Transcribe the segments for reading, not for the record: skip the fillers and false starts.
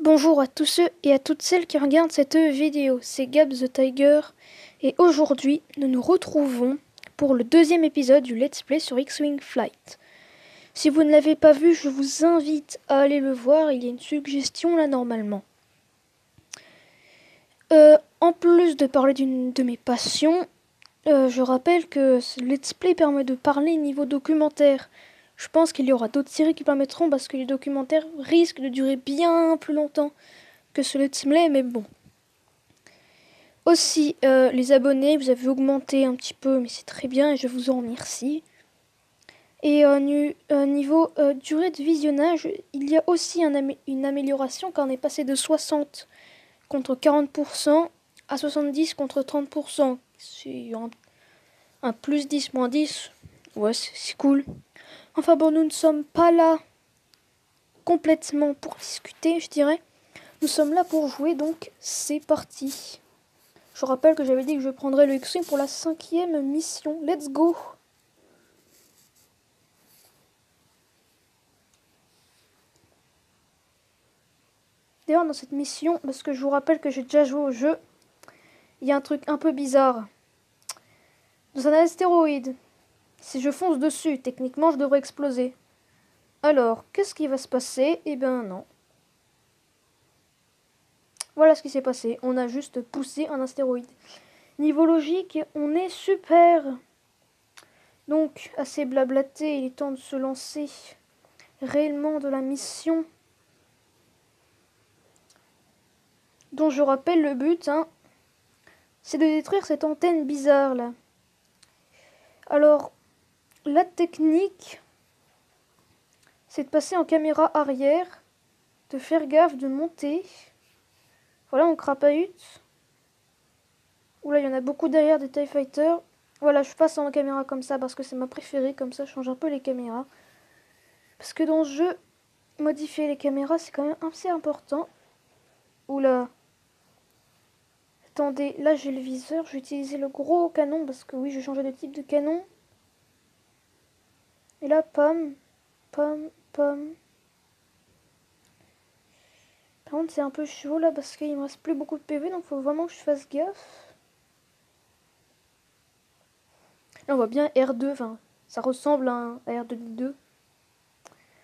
Bonjour à tous ceux et à toutes celles qui regardent cette vidéo, c'est Gab the Tiger et aujourd'hui nous nous retrouvons pour le deuxième épisode du Let's Play sur X-Wing Flight. Si vous ne l'avez pas vu, je vous invite à aller le voir, il y a une suggestion là normalement. En plus de parler d'une de mes passions, je rappelle que ce Let's Play permet de parler niveau documentaire. Je pense qu'il y aura d'autres séries qui permettront parce que les documentaires risquent de durer bien plus longtemps que ce Let's Play, mais bon. Aussi, les abonnés, vous avez augmenté un petit peu, mais c'est très bien et je vous en remercie. Et niveau durée de visionnage, il y a aussi une amélioration quand on est passé de 60 contre 40% à 70 contre 30%. C'est un plus 10, moins 10. Ouais, c'est cool. Enfin bon, nous ne sommes pas là complètement pour discuter, je dirais. Nous sommes là pour jouer, donc c'est parti. Je rappelle que j'avais dit que je prendrais le X-Wing pour la 5e mission. Let's go! D'ailleurs, dans cette mission, parce que je vous rappelle que j'ai déjà joué au jeu, il y a un truc un peu bizarre. Dans un astéroïde, si je fonce dessus, techniquement, je devrais exploser. Alors, qu'est-ce qui va se passer? Eh ben non. Voilà ce qui s'est passé. On a juste poussé un astéroïde. Niveau logique, on est super. Donc, assez blablaté, il est temps de se lancer réellement de la mission. Dont je rappelle le but, c'est de détruire cette antenne bizarre là. Alors, la technique, c'est de passer en caméra arrière, de faire gaffe, de monter. Voilà, on crapahute. Oula, il y en a beaucoup derrière des TIE Fighters. Voilà, je passe en caméra comme ça parce que c'est ma préférée, comme ça je change un peu les caméras. Parce que dans ce jeu, modifier les caméras, c'est quand même assez important. Oula. Attendez, là j'ai le viseur, je vais utiliser le gros canon parce que oui, je vais changer de type de canon. Et là, pam, pam, pam. Par contre, c'est un peu chaud là parce qu'il me reste plus beaucoup de PV, donc faut vraiment que je fasse gaffe. Là, on voit bien R2, enfin, ça ressemble à un R2D2.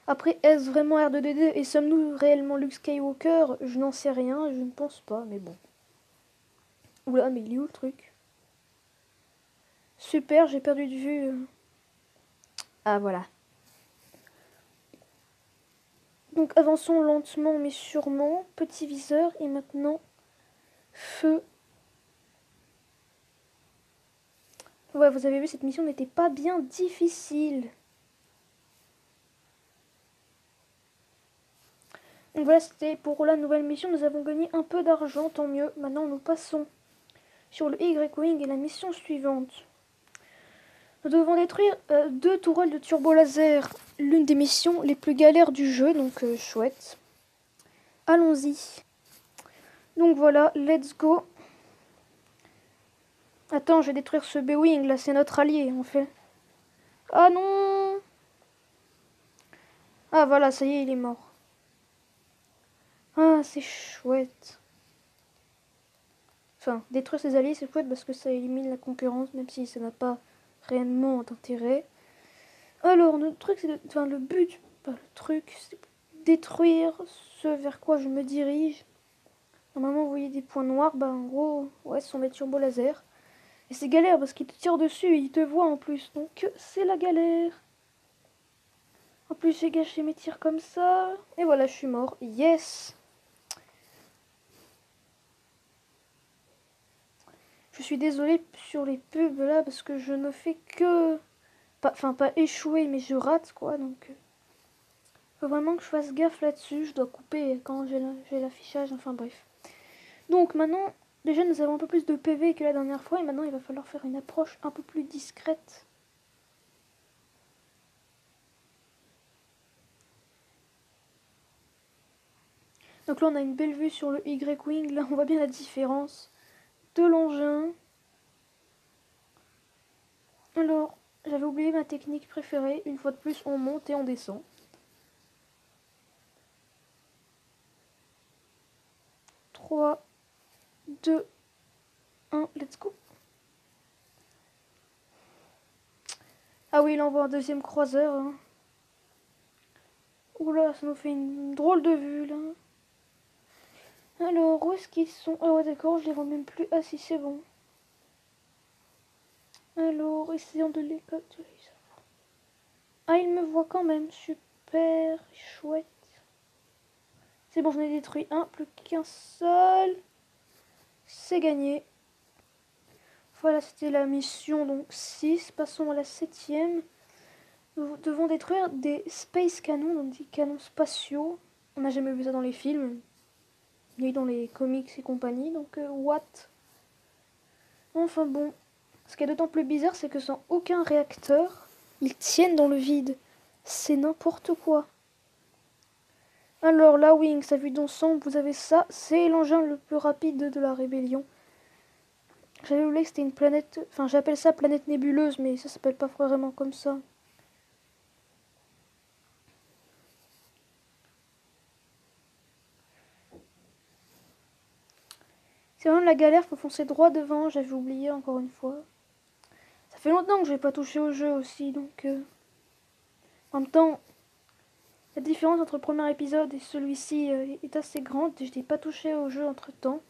Après, est-ce vraiment R2D2 et sommes-nous réellement Luke Skywalker? Je n'en sais rien, je ne pense pas, mais bon. Oula, mais il est où le truc? Super, j'ai perdu de vue. Ah, voilà. Donc avançons lentement mais sûrement. Petit viseur et maintenant feu. Ouais, vous avez vu, cette mission n'était pas bien difficile. Donc voilà, c'était pour la nouvelle mission. Nous avons gagné un peu d'argent, tant mieux. Maintenant, nous passons sur le Y-Wing et la mission suivante. Nous devons détruire 2 tourelles de turbo laser. L'une des missions les plus galères du jeu, donc chouette. Allons-y. Donc voilà, let's go. Attends, je vais détruire ce B-Wing, là, c'est notre allié, en fait. Ah non! Ah voilà, ça y est, il est mort. Ah, c'est chouette. Enfin, détruire ses alliés, c'est chouette parce que ça élimine la concurrence, même si ça n'a pas réellement d'intérêt. Alors, le truc, c'est enfin, le but, pas le truc, c'est détruire ce vers quoi je me dirige. Normalement, vous voyez des points noirs, bah en gros, ouais, ce sont des turbos laser. Et c'est galère parce qu'ils te tirent dessus et ils te voient en plus, donc c'est la galère. En plus, j'ai gâché mes tirs comme ça. Et voilà, je suis mort. Yes! Je suis désolée sur les pubs là parce que je ne fais que... Enfin, pas échouer, mais je rate quoi, donc... Faut vraiment que je fasse gaffe là-dessus. Je dois couper quand j'ai l'affichage, enfin bref. Donc maintenant, déjà nous avons un peu plus de PV que la dernière fois et maintenant il va falloir faire une approche un peu plus discrète. Donc là on a une belle vue sur le Y-Wing, là on voit bien la différence de l'engin. Alors, j'avais oublié ma technique préférée, une fois de plus on monte et on descend. 3, 2, 1, let's go. Ah oui, il envoie un deuxième croiseur. Hein. Oula, ça nous fait une drôle de vue là. Alors, où est-ce qu'ils sont? Ah ouais, d'accord, je les vois même plus. Ah si, c'est bon. Alors, essayons de les capturer. Ah, il me voit quand même. Super chouette. C'est bon, j'en ai détruit un. Plus qu'un seul. C'est gagné. Voilà, c'était la mission donc 6. Passons à la 7e. Nous devons détruire des space canons, donc des canons spatiaux. On n'a jamais vu ça dans les films. Ni dans les comics et compagnie. Donc, what? Enfin bon. Ce qui est d'autant plus bizarre, c'est que sans aucun réacteur, ils tiennent dans le vide. C'est n'importe quoi. Alors, la Wings, à vue d'ensemble, vous avez ça. C'est l'engin le plus rapide de la rébellion. J'avais oublié que c'était une planète... Enfin, j'appelle ça planète nébuleuse, mais ça s'appelle pas vraiment comme ça. C'est vraiment la galère, faut foncer droit devant. J'avais oublié encore une fois. Ça fait longtemps que j'ai pas touché au jeu aussi, donc... En même temps, la différence entre le premier épisode et celui-ci est assez grande. Je n'ai pas touché au jeu entre-temps.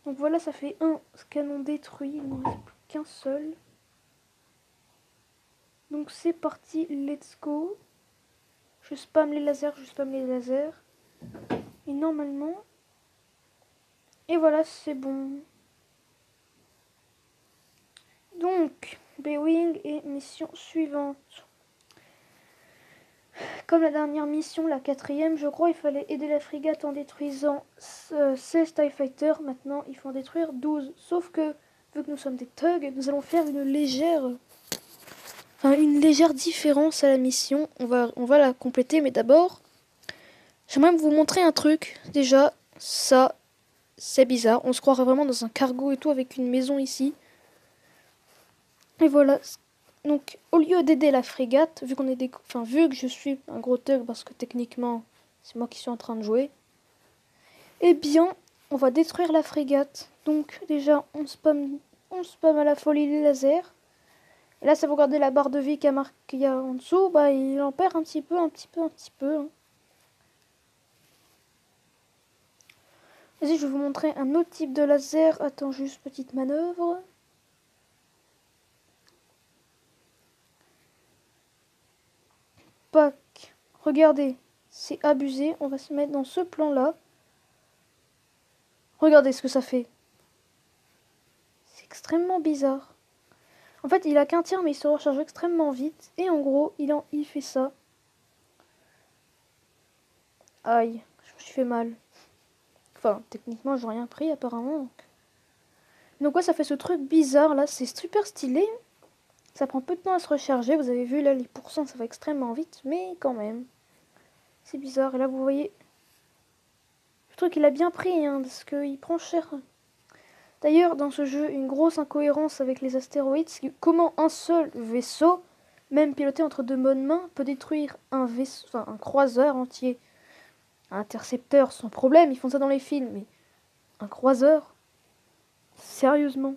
Donc voilà, ça fait un canon détruit. Il ne reste plus qu'un seul. Donc c'est parti, let's go. Je spam les lasers, je spam les lasers. Et normalement... Et voilà, c'est bon. Donc, B-Wing et mission suivante. Comme la dernière mission, la 4e, je crois, il fallait aider la frégate en détruisant 16 TIE Fighters. Maintenant, il faut en détruire 12. Sauf que, vu que nous sommes des thugs, nous allons faire une légère différence à la mission. On va la compléter, mais d'abord, j'aimerais vous montrer un truc. Déjà, ça, c'est bizarre. On se croirait vraiment dans un cargo et tout avec une maison ici. Et voilà. Donc, au lieu d'aider la frégate, vu que je suis un gros thug, parce que techniquement, c'est moi qui suis en train de jouer, eh bien, on va détruire la frégate. Donc, déjà, on spam à la folie les lasers. Et là, ça vous regardez la barre de vie qu'il y a en dessous, bah, il en perd un petit peu. Hein. Vas-y, je vais vous montrer un autre type de laser. Attends, juste petite manœuvre. Pac. Regardez, c'est abusé. On va se mettre dans ce plan-là. Regardez ce que ça fait. C'est extrêmement bizarre. En fait, il a qu'un tir, mais il se recharge extrêmement vite. Et en gros, il fait ça. Aïe, je me suis fait mal. Enfin, techniquement, j'ai rien pris apparemment. Donc ouais, ça fait ce truc bizarre là. C'est super stylé. Ça prend peu de temps à se recharger. Vous avez vu là, les pourcents, ça va extrêmement vite. Mais quand même. C'est bizarre. Et là, vous voyez... Le truc, il a bien pris, hein, parce qu'il prend cher. D'ailleurs, dans ce jeu, une grosse incohérence avec les astéroïdes, c'est comment un seul vaisseau, même piloté entre deux bonnes mains, peut détruire un vaisseau, enfin un croiseur entier. Un intercepteur, sans problème, ils font ça dans les films, mais un croiseur, sérieusement.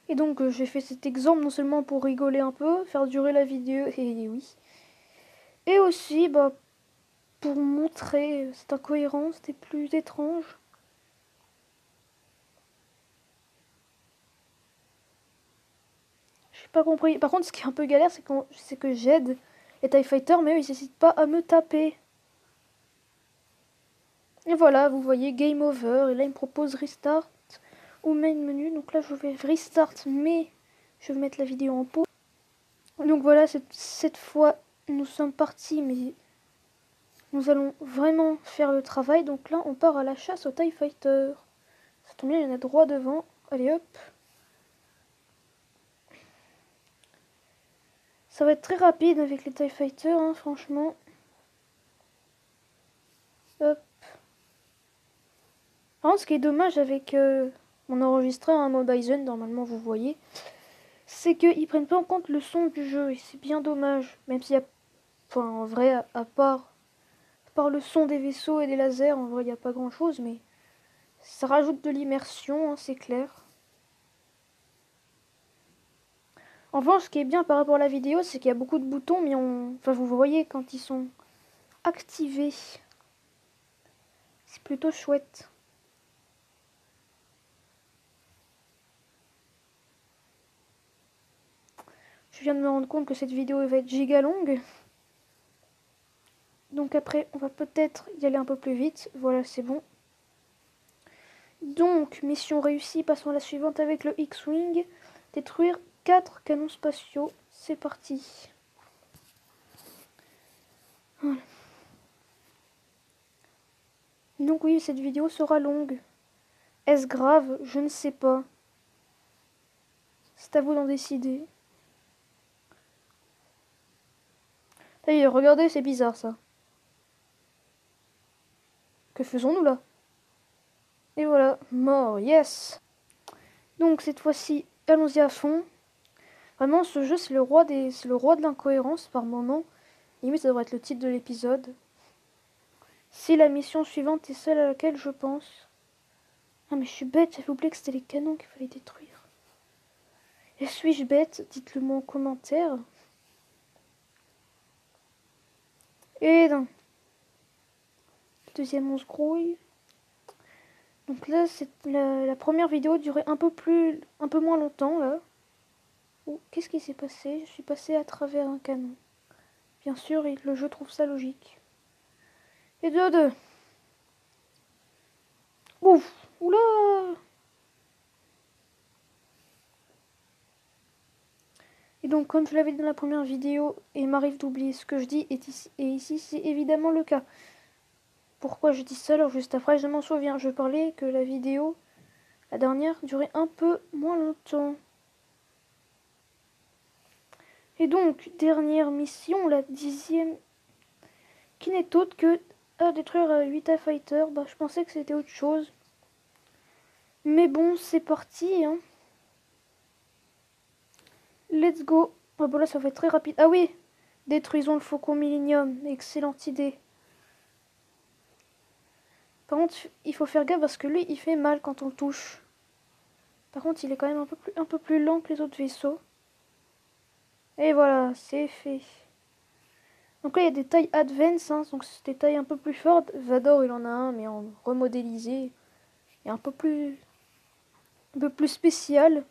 Et donc, j'ai fait cet exemple non seulement pour rigoler un peu, faire durer la vidéo, et oui, et aussi, bah, pour montrer cette incohérence des plus étranges. J'ai pas compris. Par contre, ce qui est un peu galère, c'est que j'aide les TIE Fighters, mais eux, ils n'hésitent pas à me taper. Et voilà, vous voyez, Game Over. Et là, il me propose Restart ou Main Menu. Donc là, je vais Restart, mais je vais mettre la vidéo en pause. Donc voilà, cette fois, nous sommes partis, mais nous allons vraiment faire le travail. Donc là, on part à la chasse aux TIE Fighters. Ça tombe bien, il y en a droit devant. Allez, hop. Ça va être très rapide avec les TIE Fighters, hein, franchement. Hop. Par contre, ce qui est dommage avec mon enregistreur, un Mobizen, normalement vous voyez, c'est qu'ils prennent pas en compte le son du jeu et c'est bien dommage. Même s'il y a, enfin en vrai, à part le son des vaisseaux et des lasers, en vrai il n'y a pas grand chose, mais ça rajoute de l'immersion, hein, c'est clair. En revanche, ce qui est bien par rapport à la vidéo, c'est qu'il y a beaucoup de boutons, mais enfin vous voyez quand ils sont activés. C'est plutôt chouette. Je viens de me rendre compte que cette vidéo va être giga longue. Donc après, on va peut-être y aller un peu plus vite. Voilà, c'est bon. Donc, mission réussie. Passons à la suivante avec le X-Wing. Détruire 4 canons spatiaux. C'est parti. Voilà. Donc oui, cette vidéo sera longue. Est-ce grave? Je ne sais pas. C'est à vous d'en décider. D'ailleurs, regardez, c'est bizarre ça. Que faisons-nous là? Et voilà, mort, yes. Donc cette fois-ci, allons-y à fond. Vraiment, ce jeu, c'est le roi de l'incohérence par moment. Limite, ça devrait être le titre de l'épisode. Si la mission suivante est celle à laquelle je pense. Ah mais je suis bête, j'avais oublié que c'était les canons qu'il fallait détruire. Et suis-je bête? Dites-le moi en commentaire. Et non. Deuxième on se grouille. Donc là, c'est la première vidéo durait un peu moins longtemps là. Oh, qu'est-ce qui s'est passé? Je suis passé à travers un canon. Bien sûr, le jeu trouve ça logique. Et deux. Ouf! Oula! Et donc, comme je l'avais dit dans la première vidéo, et il m'arrive d'oublier ce que je dis, et ici c'est évidemment le cas. Pourquoi je dis ça? Alors juste après, je m'en souviens. Je parlais que la vidéo, la dernière, durait un peu moins longtemps. Et donc, dernière mission, la 10e, qui n'est autre que détruire 8 TIE Fighter. Bah, je pensais que c'était autre chose. Mais bon, c'est parti, hein. Let's go. Ah bon là, ça va être très rapide. Ah oui, détruisons le Faucon Millenium. Excellente idée. Par contre, il faut faire gaffe parce que lui, il fait mal quand on le touche. Par contre, il est quand même un peu plus lent que les autres vaisseaux. Et voilà, c'est fait. Donc là, il y a des tailles Advance, hein, donc c'est des tailles un peu plus fortes. Vador, il en a un, mais en remodélisé. Et un peu plus spécial.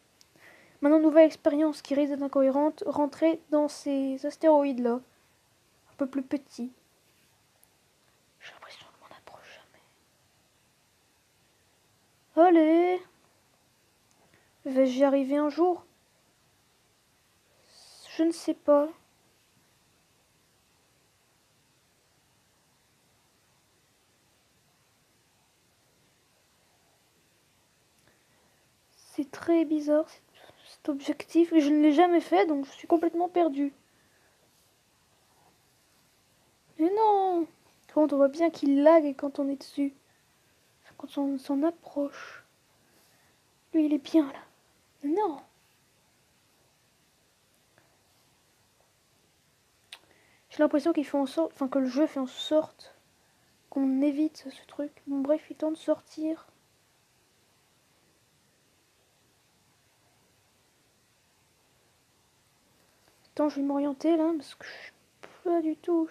Maintenant, nouvelle expérience qui risque d'être incohérente. Rentrer dans ces astéroïdes-là. Un peu plus petits. J'ai l'impression qu'on m'en approche jamais. Allez! Vais-je y arriver un jour? Je ne sais pas. C'est très bizarre cet objectif. Et je ne l'ai jamais fait, donc je suis complètement perdue. Mais non! Quand on voit bien qu'il lag quand on est dessus. Enfin, quand on s'en approche. Lui, il est bien là. Non! J'ai l'impression qu'il fait en sorte, enfin que le jeu fait en sorte qu'on évite ce truc. Bon bref, il tente de sortir. Attends, je vais m'orienter là parce que je suis pas du tout.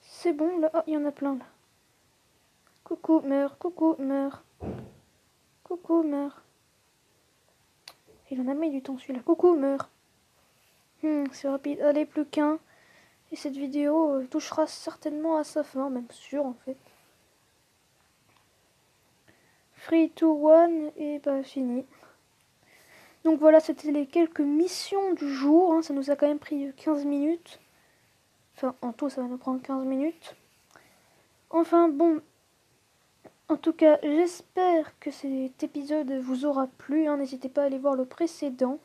C'est bon là. Ah, il y en a plein là. Coucou, meurs. Coucou, meurs. Coucou, meurs. Il en a mis du temps celui-là. Coucou, meurs. C'est rapide. Allez, plus qu'un. Et cette vidéo touchera certainement à sa fin, même sûr en fait. 3, 2, 1 et bah fini. Donc voilà, c'était les quelques missions du jour. Hein. Ça nous a quand même pris 15 minutes. Enfin, en tout, ça va nous prendre 15 minutes. Enfin, bon. En tout cas, j'espère que cet épisode vous aura plu. Hein. N'hésitez pas à aller voir le précédent.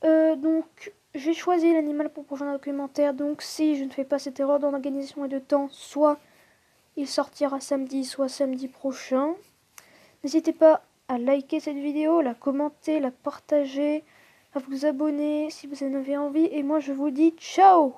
Donc, j'ai choisi l'animal pour le prochain documentaire. Donc, si je ne fais pas cette erreur d'organisation et de temps, soit il sortira samedi, soit samedi prochain. N'hésitez pas à liker cette vidéo, la commenter, la partager, à vous abonner si vous en avez envie. Et moi je vous dis ciao!